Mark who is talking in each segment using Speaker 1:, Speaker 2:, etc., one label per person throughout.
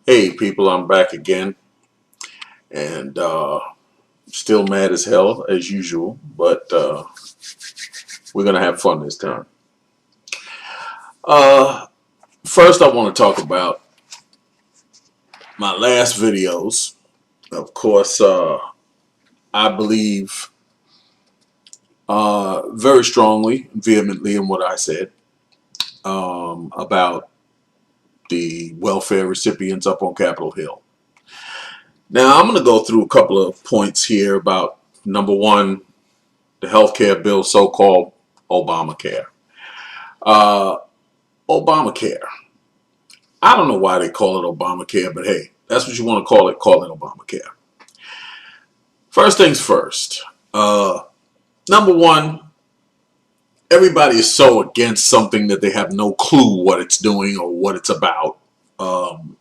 Speaker 1: Hey people, I'm back again and still mad as hell as usual, but we're gonna have fun this time. Uh, First, I want to talk about my last videos. Of course, I believe very strongly, vehemently in what I said about the welfare recipients up on Capitol Hill. Now, I'm going to go through a couple of points here about number one, the healthcare bill, so-called Obamacare. Uh, Obamacare. I don't know why they call it Obamacare, but hey, that's what you want to call it Obamacare. First things first. Number one, everybody is so against something that they have no clue what it's doing or what it's about. Um,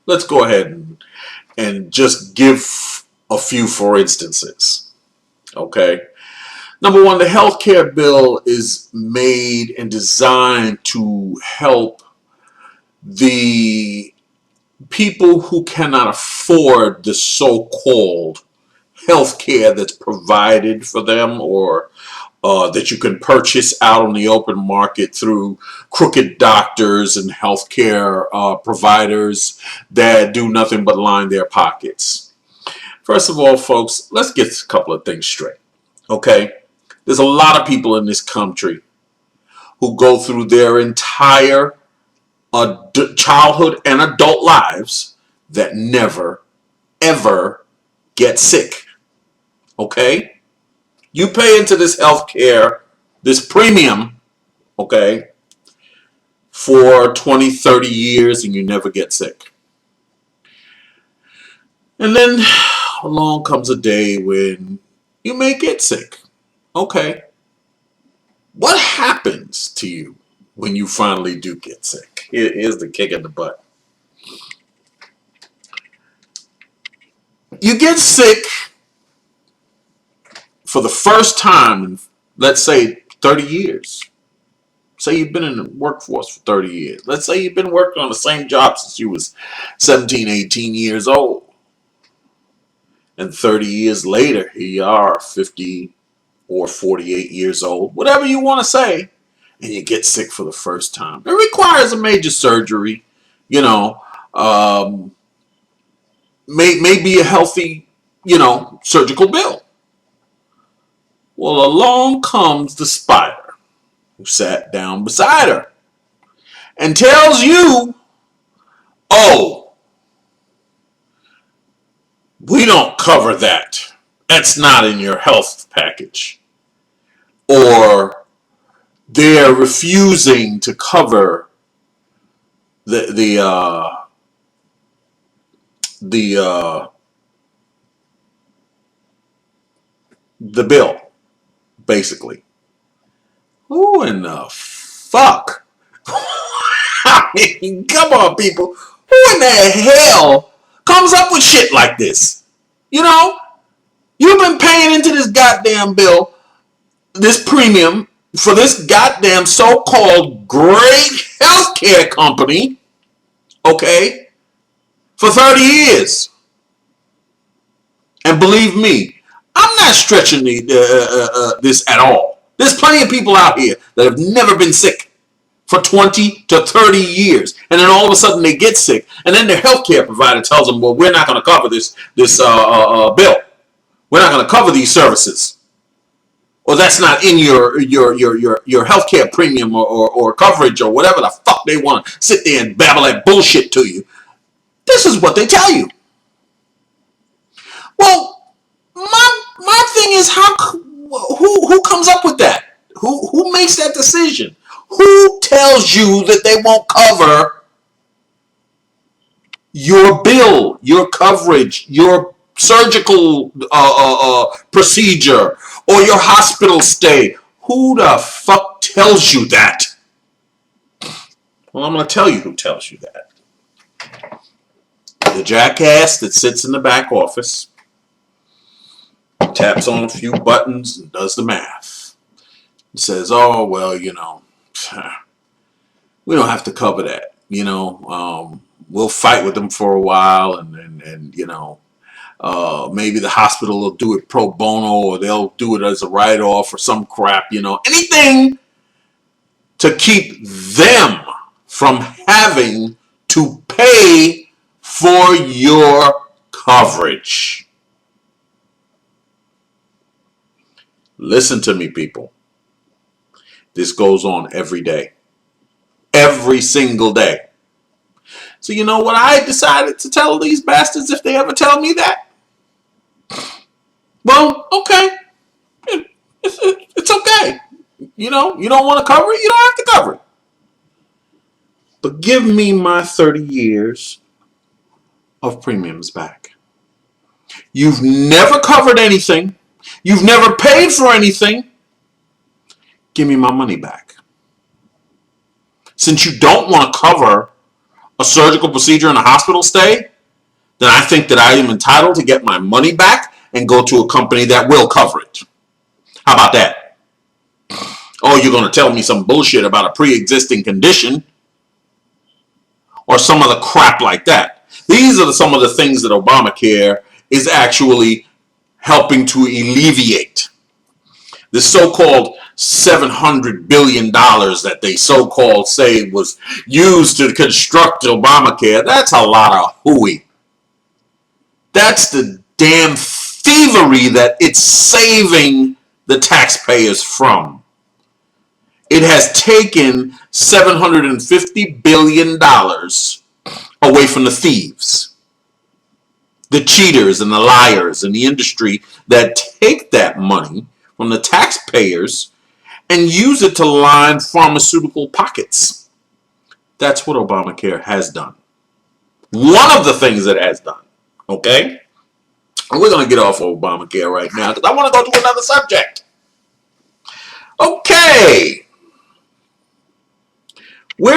Speaker 1: let's go ahead and just give a few for instances. Okay. Number one, the healthcare bill is made and designed to help the people who cannot afford the so-called health care that's provided for them, or that you can purchase out on the open market through crooked doctors and healthcare providers that do nothing but line their pockets. First of all, folks, let's get a couple of things straight. Okay? There's a lot of people in this country who go through their entire childhood and adult lives that never, ever get sick. Okay? You pay into this health care, this premium, okay, for 20, 30 years and you never get sick. And then along comes a day when you may get sick. Okay. What happens to you when you finally do get sick? Here's the kick in the butt. You get sick for the first time in, let's say, 30 years. Say you've been in the workforce for 30 years. Let's say you've been working on the same job since you was 17, 18 years old. And 30 years later, here you are, 50 or 48 years old, whatever you want to say, and you get sick for the first time. It requires a major surgery, you know, um, may be a healthy, surgical bill. Well, along comes the spider who sat down beside her and tells you, oh, we don't cover that. That's not in your health package. Or they're refusing to cover the the uh, the uh, the bill, basically. Who in the fuck? I mean, come on, people. Who in the hell comes up with shit like this? You know, you've been paying into this goddamn bill, this premium for this goddamn so-called great healthcare company, okay, for 30 years. And believe me, I'm not stretching this at all. There's plenty of people out here that have never been sick for 20 to 30 years. And then all of a sudden they get sick. And then their healthcare provider tells them, well, we're not going to cover this bill. We're not going to cover these services. Or that's not in your healthcare premium or coverage or whatever the fuck they want to sit there and babble that bullshit to you. This is what they tell you. Well, my thing is who comes up with that? Who makes that decision? Who tells you that they won't cover your bill, your coverage, your surgical procedure, or your hospital stay? Who the fuck tells you that? Well, I'm going to tell you who tells you that. The jackass that sits in the back office, taps on a few buttons and does the math. Says, oh, well, we don't have to cover that. we'll fight with them for a while, and you know, maybe the hospital will do it pro bono, or they'll do it as a write-off or some crap, you know, anything to keep them from having to pay for your coverage. Listen to me, people. This goes on every day. Every single day. So you know what I decided to tell these bastards if they ever tell me that? Well, okay. It's okay. You know, you don't want to cover it, you don't have to cover it. But give me my 30 years of premiums back. You've never covered anything. You've never paid for anything. Give me my money back. Since you don't want to cover a surgical procedure in a hospital stay, then I think that I am entitled to get my money back and go to a company that will cover it. How about that? Oh, you're going to tell me some bullshit about a pre-existing condition or some other crap like that. These are some of the things that Obamacare is actually helping to alleviate. The so-called $700 billion that they so-called say was used to construct Obamacare, that's a lot of hooey. That's the damn thievery that it's saving the taxpayers from. It has taken $750 billion away from the thieves, the cheaters and the liars in the industry that take that money from the taxpayers and use it to line pharmaceutical pockets. That's what Obamacare has done. One of the things it has done. Okay? And we're going to get off of Obamacare right now because I want to go to another subject. Okay. Where